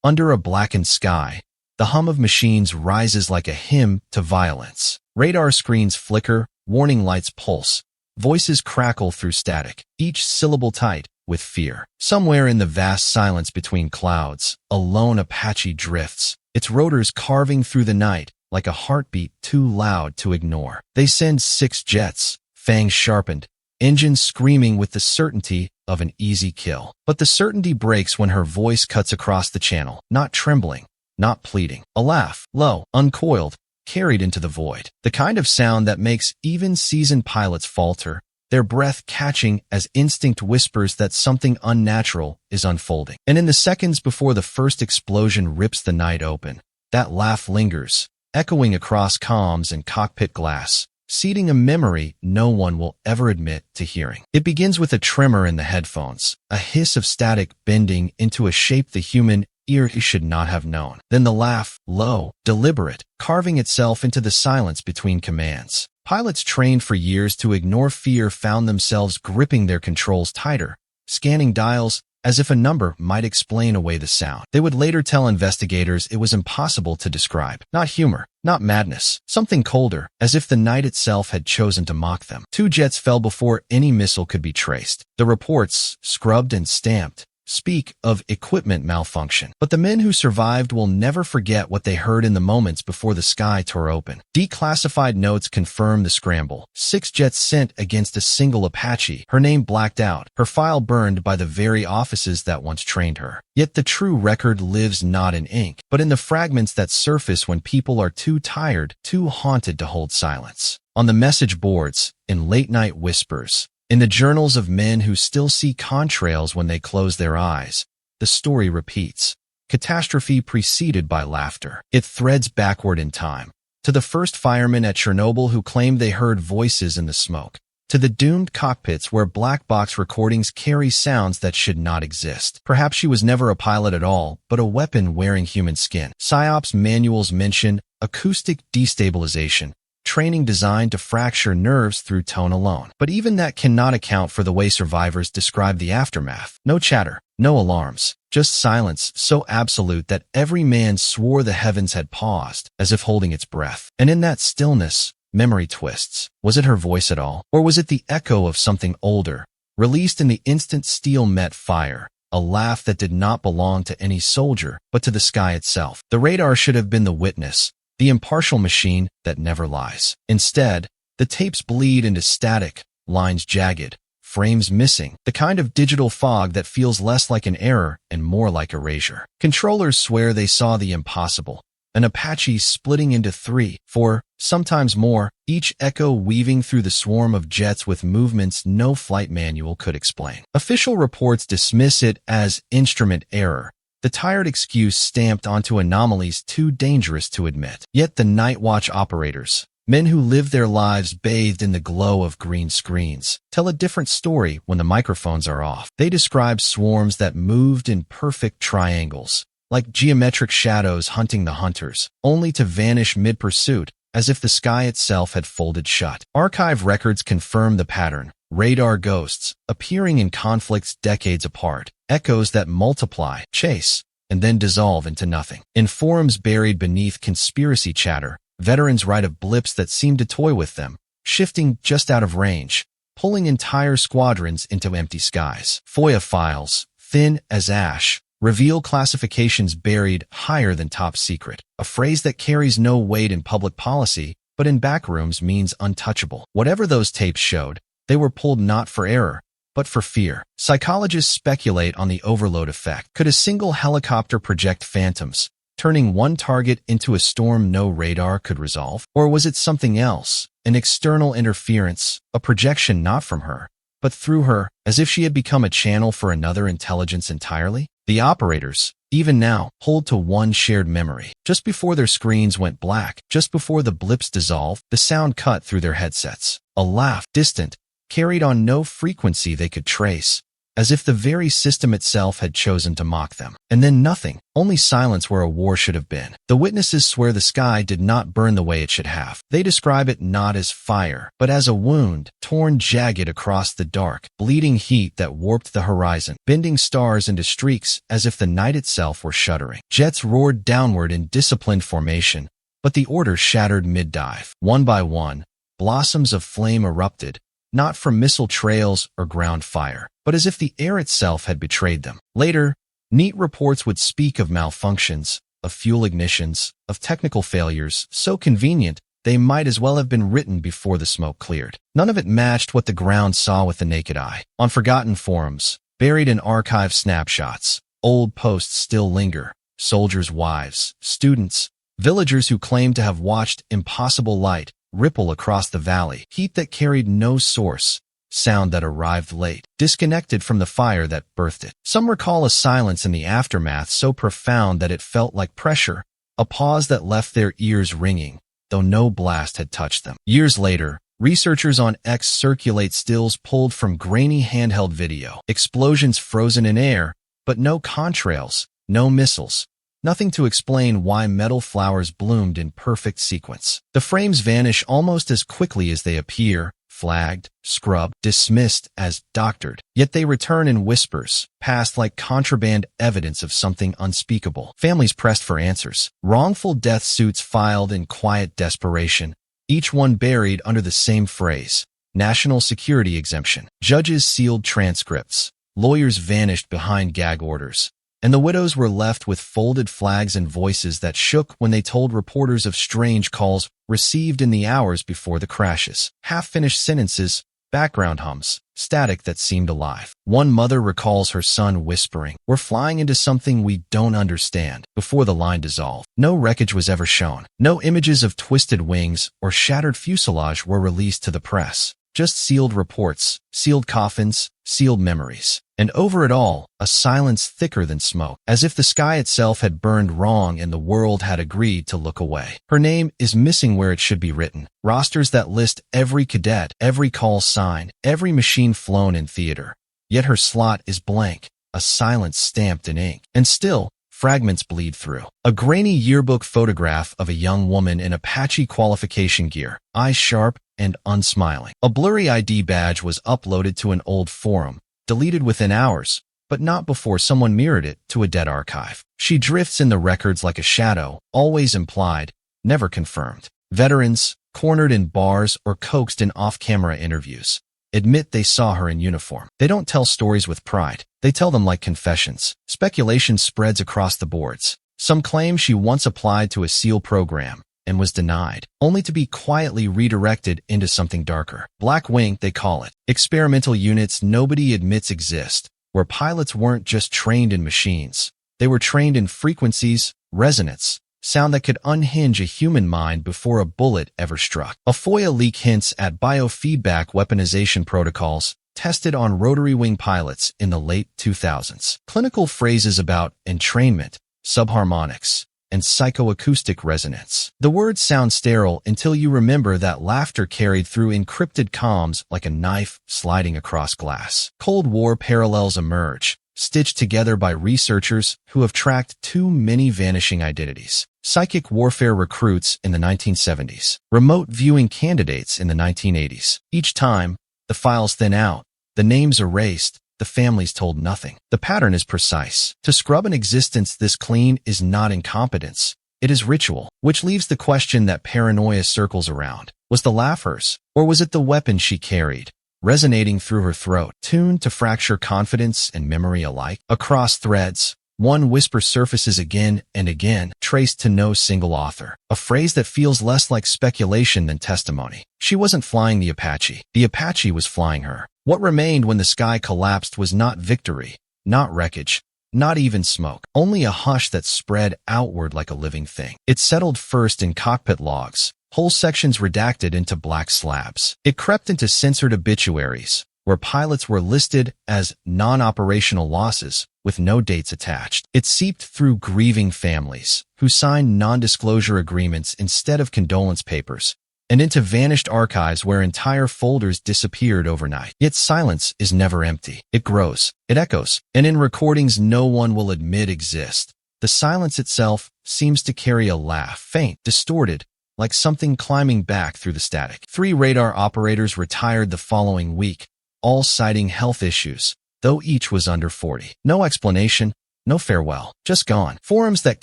Under a blackened sky, the hum of machines rises like a hymn to violence. Radar screens flicker, warning lights pulse. Voices crackle through static, each syllable tight with fear. Somewhere in the vast silence between clouds, a lone Apache drifts, its rotors carving through the night like a heartbeat too loud to ignore. They send 6 jets, fangs sharpened, engines screaming with the certainty of an easy kill. But the certainty breaks when her voice cuts across the channel, not trembling, not pleading. A laugh, low, uncoiled, carried into the void. The kind of sound that makes even seasoned pilots falter, their breath catching as instinct whispers that something unnatural is unfolding. And in the seconds before the first explosion rips the night open, that laugh lingers, echoing across comms and cockpit glass, seeding a memory no one will ever admit to hearing. It begins with a tremor in the headphones, a hiss of static bending into a shape the human ear should not have known. Then the laugh, low, deliberate, carving itself into the silence between commands. Pilots trained for years to ignore fear found themselves gripping their controls tighter, scanning dials as if a number might explain away the sound. They would later tell investigators it was impossible to describe. Not humor, not madness, something colder, as if the night itself had chosen to mock them. 2 jets fell before any missile could be traced. The reports, scrubbed and stamped, speak of equipment malfunction. But the men who survived will never forget what they heard in the moments before the sky tore open. Declassified notes confirm the scramble. 6 jets sent against a single Apache, her name blacked out, her file burned by the very offices that once trained her. Yet the true record lives not in ink, but in the fragments that surface when people are too tired, too haunted to hold silence. On the message boards, in late-night whispers, in the journals of men who still see contrails when they close their eyes, the story repeats. Catastrophe preceded by laughter. It threads backward in time, to the first firemen at Chernobyl who claimed they heard voices in the smoke, to the doomed cockpits where black box recordings carry sounds that should not exist. Perhaps she was never a pilot at all, but a weapon wearing human skin. Psyops manuals mention acoustic destabilization, training designed to fracture nerves through tone alone. But even that cannot account for the way survivors describe the aftermath. No chatter, no alarms, just silence so absolute that every man swore the heavens had paused, as if holding its breath. And in that stillness, memory twists. Was it her voice at all? Or was it the echo of something older, released in the instant steel met fire? A laugh that did not belong to any soldier, but to the sky itself. The radar should have been the witness, the impartial machine that never lies. Instead, the tapes bleed into static, lines jagged, frames missing, the kind of digital fog that feels less like an error and more like erasure. Controllers swear they saw the impossible, an Apache splitting into 3, 4, sometimes more, each echo weaving through the swarm of jets with movements no flight manual could explain. Official reports dismiss it as instrument error, the tired excuse stamped onto anomalies too dangerous to admit. Yet the night watch operators, men who live their lives bathed in the glow of green screens, tell a different story when the microphones are off. They describe swarms that moved in perfect triangles, like geometric shadows hunting the hunters, only to vanish mid-pursuit, as if the sky itself had folded shut. Archive records confirm the pattern. Radar ghosts, appearing in conflicts decades apart, echoes that multiply, chase, and then dissolve into nothing. In forums buried beneath conspiracy chatter, veterans write of blips that seem to toy with them, shifting just out of range, pulling entire squadrons into empty skies. FOIA files, thin as ash, reveal classifications buried higher than top secret, a phrase that carries no weight in public policy, but in backrooms means untouchable. Whatever those tapes showed, they were pulled not for error, but for fear. Psychologists speculate on the overload effect. Could a single helicopter project phantoms, turning one target into a storm no radar could resolve? Or was it something else, an external interference, a projection not from her, but through her, as if she had become a channel for another intelligence entirely? The operators, even now, hold to one shared memory. Just before their screens went black, just before the blips dissolved, the sound cut through their headsets. A laugh, distant, carried on no frequency they could trace, as if the very system itself had chosen to mock them. And then nothing, only silence where a war should have been. The witnesses swear the sky did not burn the way it should have. They describe it not as fire, but as a wound, torn jagged across the dark, bleeding heat that warped the horizon, bending stars into streaks as if the night itself were shuddering. Jets roared downward in disciplined formation, but the order shattered mid-dive. One by one, blossoms of flame erupted, not from missile trails or ground fire, but as if the air itself had betrayed them. Later, neat reports would speak of malfunctions, of fuel ignitions, of technical failures, so convenient they might as well have been written before the smoke cleared. None of it matched what the ground saw with the naked eye. On forgotten forums, buried in archive snapshots, old posts still linger. Soldiers' wives, students, villagers who claimed to have watched impossible light ripple across the valley, heat that carried no source, sound that arrived late, disconnected from the fire that birthed it. Some recall a silence in the aftermath so profound that it felt like pressure, a pause that left their ears ringing, though no blast had touched them. Years later, researchers on X circulate stills pulled from grainy handheld video, explosions frozen in air, but no contrails, no missiles. Nothing to explain why metal flowers bloomed in perfect sequence. The frames vanish almost as quickly as they appear, flagged, scrubbed, dismissed as doctored. Yet they return in whispers, passed like contraband evidence of something unspeakable. Families pressed for answers. Wrongful death suits filed in quiet desperation, each one buried under the same phrase, national security exemption. Judges sealed transcripts. Lawyers vanished behind gag orders. And the widows were left with folded flags and voices that shook when they told reporters of strange calls received in the hours before the crashes. Half-finished sentences, background hums, static that seemed alive. One mother recalls her son whispering, "We're flying into something we don't understand," before the line dissolved. No wreckage was ever shown. No images of twisted wings or shattered fuselage were released to the press. Just sealed reports, sealed coffins, sealed memories. And over it all, a silence thicker than smoke, as if the sky itself had burned wrong and the world had agreed to look away. Her name is missing where it should be written. Rosters that list every cadet, every call sign, every machine flown in theater. Yet her slot is blank, a silence stamped in ink. And still, fragments bleed through. A grainy yearbook photograph of a young woman in Apache qualification gear, eyes sharp and unsmiling. A blurry ID badge was uploaded to an old forum, deleted within hours, but not before someone mirrored it to a dead archive. She drifts in the records like a shadow, always implied, never confirmed. Veterans, cornered in bars or coaxed in off-camera interviews, admit they saw her in uniform. They don't tell stories with pride. They tell them like confessions. Speculation spreads across the boards. Some claim she once applied to a SEAL program and was denied, only to be quietly redirected into something darker. Black Wing, they call it. Experimental units nobody admits exist, where pilots weren't just trained in machines. They were trained in frequencies, resonance, sound that could unhinge a human mind before a bullet ever struck. A FOIA leak hints at biofeedback weaponization protocols tested on rotary wing pilots in the late 2000s. Clinical phrases about entrainment, subharmonics, and psychoacoustic resonance. The words sound sterile until you remember that laughter carried through encrypted comms like a knife sliding across glass. Cold War parallels emerge, stitched together by researchers who have tracked too many vanishing identities. Psychic warfare recruits in the 1970s. Remote viewing candidates in the 1980s. Each time, the files thin out, the names erased, the families told nothing. The pattern is precise. To scrub an existence this clean is not incompetence. It is ritual, which leaves the question that paranoia circles around. Was the laugh hers, or was it the weapon she carried, resonating through her throat, tuned to fracture confidence and memory alike? Across threads, one whisper surfaces again and again, traced to no single author. A phrase that feels less like speculation than testimony. She wasn't flying the Apache. The Apache was flying her. What remained when the sky collapsed was not victory, not wreckage, not even smoke. Only a hush that spread outward like a living thing. It settled first in cockpit logs, whole sections redacted into black slabs. It crept into censored obituaries, where pilots were listed as non-operational losses with no dates attached. It seeped through grieving families, who signed non-disclosure agreements instead of condolence papers, and into vanished archives where entire folders disappeared overnight. Yet silence is never empty. It grows, it echoes, and in recordings no one will admit exist. The silence itself seems to carry a laugh, faint, distorted, like something climbing back through the static. 3 radar operators retired the following week, all citing health issues, though each was under 40. No explanation, no farewell, just gone. Forums that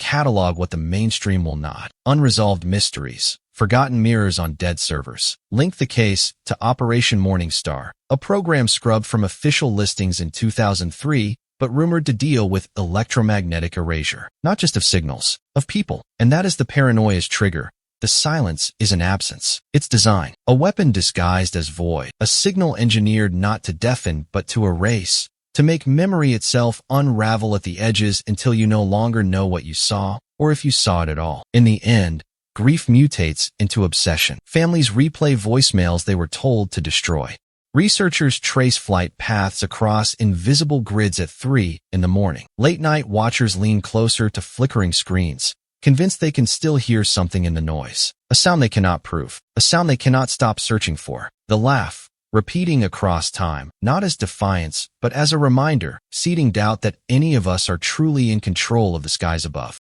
catalog what the mainstream will not. Unresolved mysteries, forgotten mirrors on dead servers. Link the case to Operation Morningstar, a program scrubbed from official listings in 2003, but rumored to deal with electromagnetic erasure, not just of signals, of people. And that is the paranoia's trigger. The silence is an absence. It's design, a weapon disguised as void, a signal engineered not to deafen but to erase, to make memory itself unravel at the edges until you no longer know what you saw, or if you saw it at all. In the end, grief mutates into obsession. Families replay voicemails they were told to destroy. Researchers trace flight paths across invisible grids at 3 in the morning. Late-night watchers lean closer to flickering screens, convinced they can still hear something in the noise. A sound they cannot prove. A sound they cannot stop searching for. The laugh, repeating across time, not as defiance, but as a reminder, seeding doubt that any of us are truly in control of the skies above.